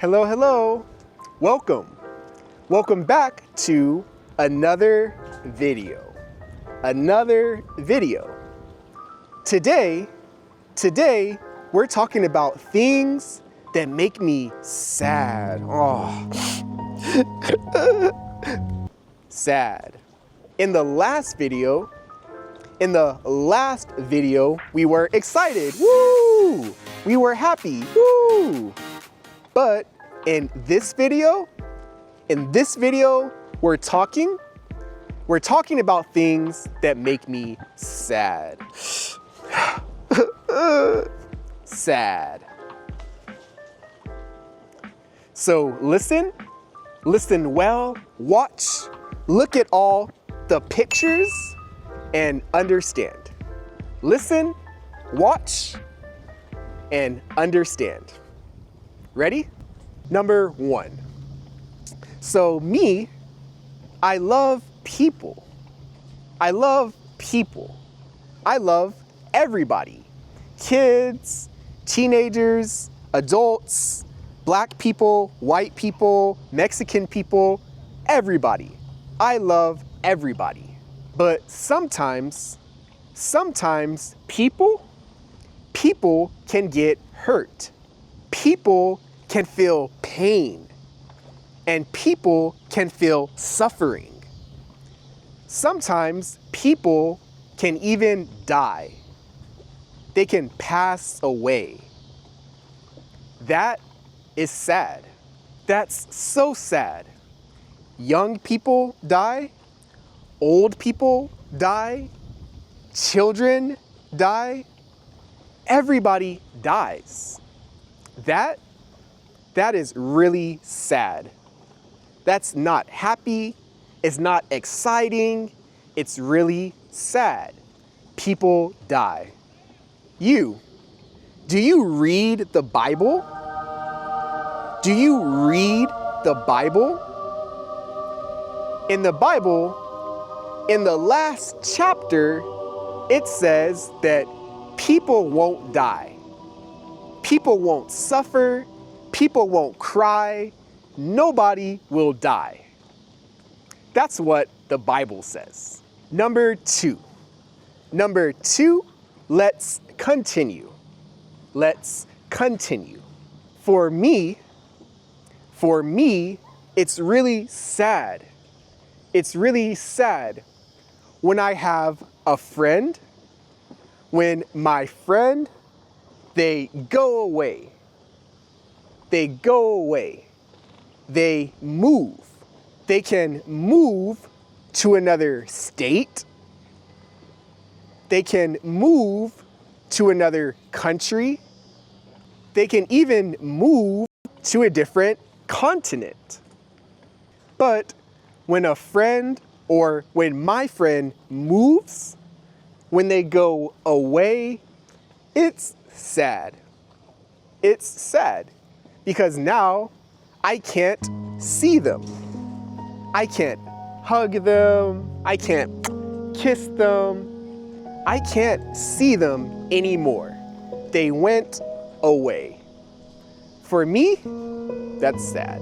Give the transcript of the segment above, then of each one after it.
Hello, hello. Welcome. Welcome back to another video. Today, we're talking about things that make me sad. Oh. Sad. In the last video, we were excited. Woo! We were happy. Woo! But in this video, we're talking about things that make me sad. Sad. So listen well, watch, look at all the pictures and understand. Listen, watch, and understand. Ready? Number one. So me, I love people. I love everybody. Kids, teenagers, adults, black people, white people, Mexican people, everybody. I love everybody. But sometimes people can get hurt. People can feel pain. And people can feel suffering. Sometimes people can even die. They can pass away. That is sad. That's so sad. Young people die. Old people die. Children die. Everybody dies. That is really sad. That's not happy. It's not exciting. It's really sad. People die. Do you read the Bible? Do you read the Bible? In the Bible, in the last chapter, it says that people won't die. People won't suffer. People won't cry. Nobody will die. That's what the Bible says. Number two, let's continue. For me, it's really sad. It's really sad when I have a friend, when my friend, they go away. They move. They can move to another state. They can move to another country. They can even move to a different continent. But when a friend or when my friend moves, when they go away, it's sad. It's sad because now I can't see them. I can't hug them. I can't kiss them. I can't see them anymore. They went away. For me, that's sad.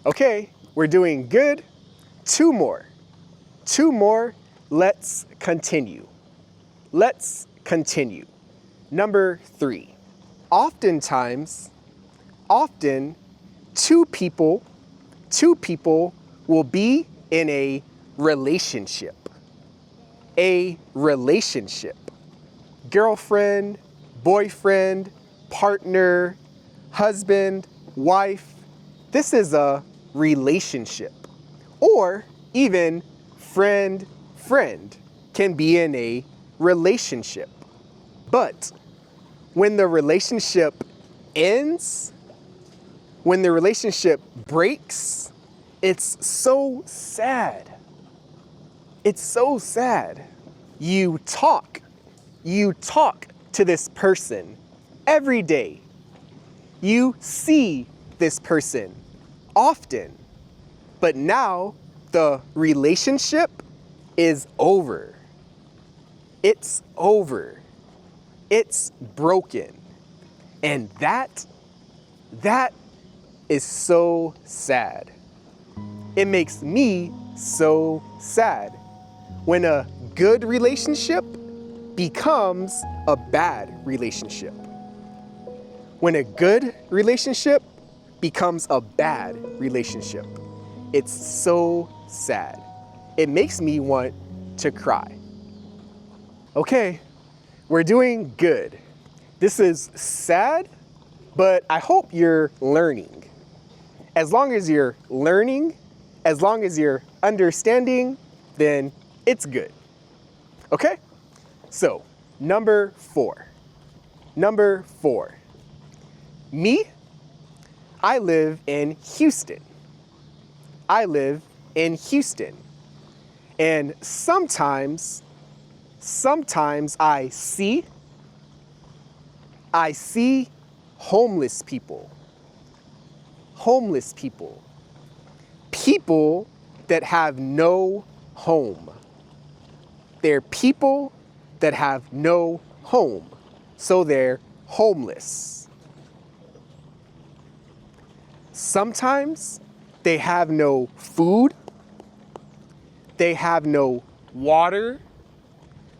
Okay, we're doing good. Two more. Let's continue. Number three. Often two people will be in a relationship. Girlfriend, boyfriend, partner, husband, wife. This is a relationship. Or even friend can be in a relationship. But when the relationship ends, when the relationship breaks, it's so sad. It's so sad. You talk to this person every day. You see this person often. But now the relationship is over. It's over. It's broken. And that is so sad. It makes me so sad when a good relationship becomes a bad relationship. When a good relationship becomes a bad relationship. It's so sad. It makes me want to cry. Okay, we're doing good. This is sad, but I hope you're learning. As long as you're learning, as long as you're understanding, then it's good. Okay? So, number 4. Number 4. Me, I live in Houston. I live in Houston. And sometimes I see homeless people. Homeless people. People that have no home. They're people that have no home. So they're homeless. Sometimes they have no food. They have no water.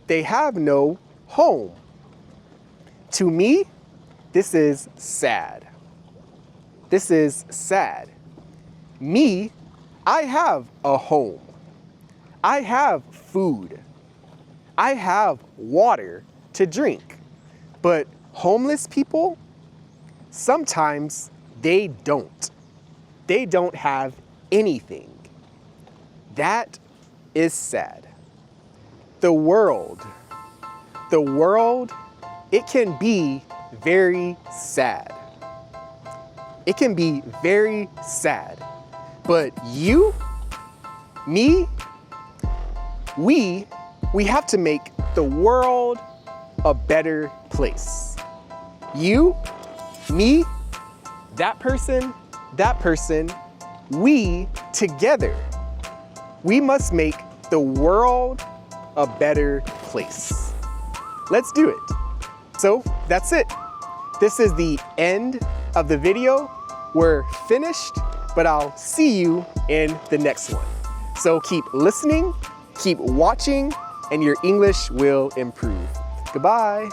They have no home. To me, this is sad. This is sad. Me, I have a home. I have food. I have water to drink. But homeless people, sometimes they don't. They don't have anything. That is sad. The world, it can be very sad. It can be very sad. But you, me, we have to make the world a better place. You, me, that person, we together. We must make the world a better place. Let's do it. So that's it. This is the end of the video. We're finished, but I'll see you in the next one. So keep listening, keep watching, and your English will improve. Goodbye.